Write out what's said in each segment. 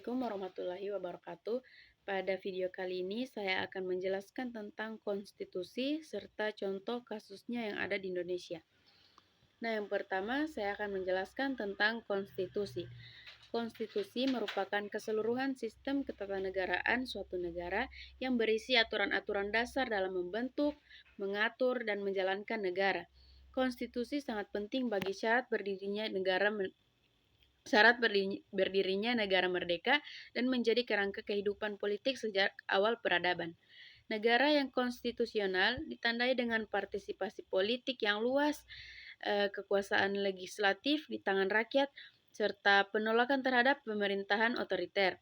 Assalamualaikum warahmatullahi wabarakatuh. Pada video kali ini saya akan menjelaskan tentang konstitusi serta contoh kasusnya yang ada di Indonesia. Nah, yang pertama saya akan menjelaskan tentang konstitusi. Konstitusi merupakan keseluruhan sistem ketatanegaraan suatu negara yang berisi aturan-aturan dasar dalam membentuk, mengatur, dan menjalankan negara. Konstitusi sangat penting bagi berdirinya negara merdeka dan menjadi kerangka kehidupan politik sejak awal peradaban. Negara yang konstitusional ditandai dengan partisipasi politik yang luas, kekuasaan legislatif di tangan rakyat, serta penolakan terhadap pemerintahan otoriter.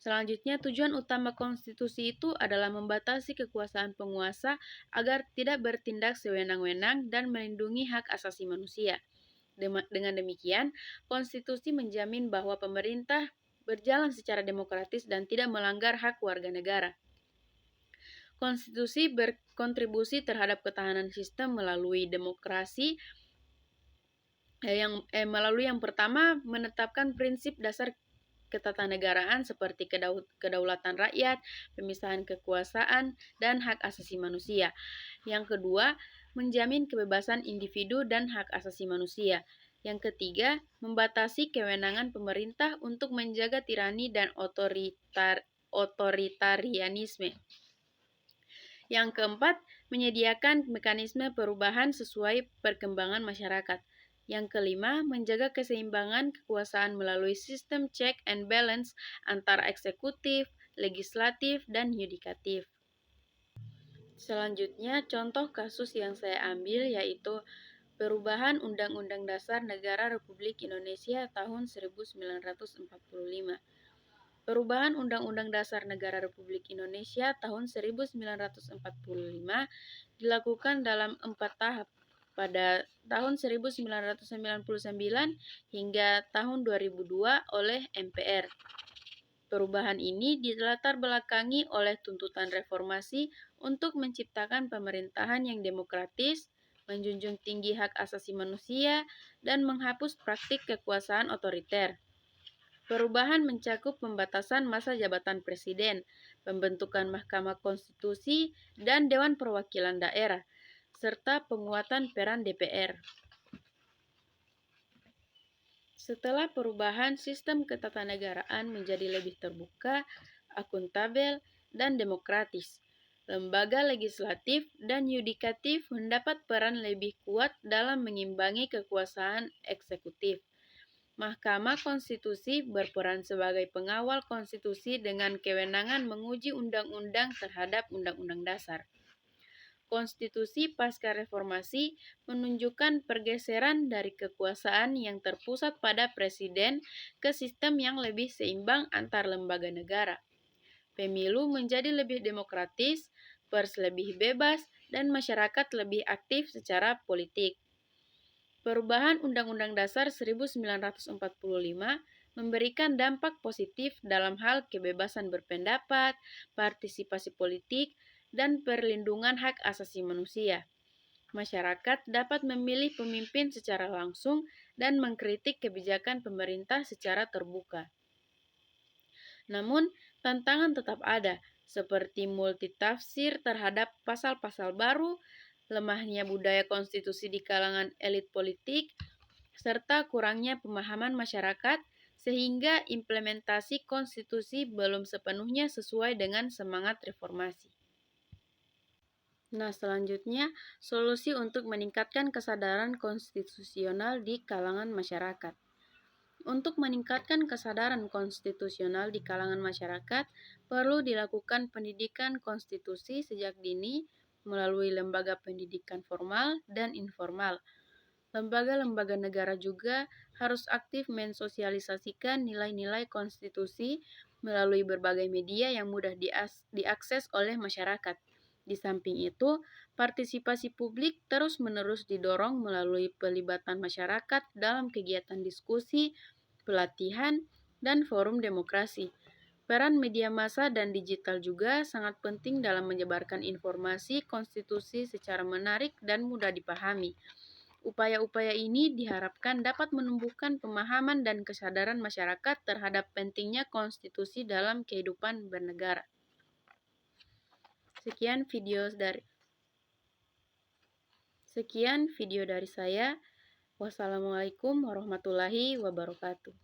Selanjutnya, tujuan utama konstitusi itu adalah membatasi kekuasaan penguasa agar tidak bertindak sewenang-wenang dan melindungi hak asasi manusia. Dengan demikian, konstitusi menjamin bahwa pemerintah berjalan secara demokratis dan tidak melanggar hak warga negara. Konstitusi berkontribusi terhadap ketahanan sistem melalui demokrasi melalui yang pertama menetapkan prinsip dasar ketatanegaraan seperti kedaulatan rakyat, pemisahan kekuasaan, dan hak asasi manusia. Yang kedua, menjamin kebebasan individu dan hak asasi manusia. Yang ketiga, membatasi kewenangan pemerintah untuk menjaga tirani dan otoritarianisme. Yang keempat, menyediakan mekanisme perubahan sesuai perkembangan masyarakat. Yang kelima, menjaga keseimbangan kekuasaan melalui sistem check and balance antara eksekutif, legislatif, dan yudikatif. Selanjutnya, contoh kasus yang saya ambil yaitu perubahan Undang-Undang Dasar Negara Republik Indonesia tahun 1945. Perubahan Undang-Undang Dasar Negara Republik Indonesia tahun 1945 dilakukan dalam 4 tahap pada tahun 1999 hingga tahun 2002 oleh MPR. Perubahan ini dilatar belakangi oleh tuntutan reformasi untuk menciptakan pemerintahan yang demokratis, menjunjung tinggi hak asasi manusia, dan menghapus praktik kekuasaan otoriter. Perubahan mencakup pembatasan masa jabatan presiden, pembentukan Mahkamah Konstitusi dan Dewan Perwakilan Daerah, serta penguatan peran DPR. Setelah perubahan, sistem ketatanegaraan menjadi lebih terbuka, akuntabel, dan demokratis. Lembaga legislatif dan yudikatif mendapat peran lebih kuat dalam mengimbangi kekuasaan eksekutif. Mahkamah Konstitusi berperan sebagai pengawal konstitusi dengan kewenangan menguji undang-undang terhadap undang-undang dasar. Konstitusi pasca reformasi menunjukkan pergeseran dari kekuasaan yang terpusat pada presiden ke sistem yang lebih seimbang antar lembaga negara. Pemilu menjadi lebih demokratis, pers lebih bebas, dan masyarakat lebih aktif secara politik. Perubahan Undang-Undang Dasar 1945 memberikan dampak positif dalam hal kebebasan berpendapat, partisipasi politik, dan perlindungan hak asasi manusia. Masyarakat dapat memilih pemimpin secara langsung dan mengkritik kebijakan pemerintah secara terbuka. Namun, tantangan tetap ada, seperti multitafsir terhadap pasal-pasal baru, lemahnya budaya konstitusi di kalangan elit politik, serta kurangnya pemahaman masyarakat, sehingga implementasi konstitusi belum sepenuhnya sesuai dengan semangat reformasi. Nah, selanjutnya, solusi untuk meningkatkan kesadaran konstitusional di kalangan masyarakat. Untuk meningkatkan kesadaran konstitusional di kalangan masyarakat, perlu dilakukan pendidikan konstitusi sejak dini melalui lembaga pendidikan formal dan informal. Lembaga-lembaga negara juga harus aktif mensosialisasikan nilai-nilai konstitusi melalui berbagai media yang mudah diakses oleh masyarakat. Di samping itu, partisipasi publik terus-menerus didorong melalui pelibatan masyarakat dalam kegiatan diskusi, pelatihan, dan forum demokrasi. Peran media massa dan digital juga sangat penting dalam menyebarkan informasi konstitusi secara menarik dan mudah dipahami. Upaya-upaya ini diharapkan dapat menumbuhkan pemahaman dan kesadaran masyarakat terhadap pentingnya konstitusi dalam kehidupan bernegara. Sekian video dari saya. Wassalamualaikum warahmatullahi wabarakatuh.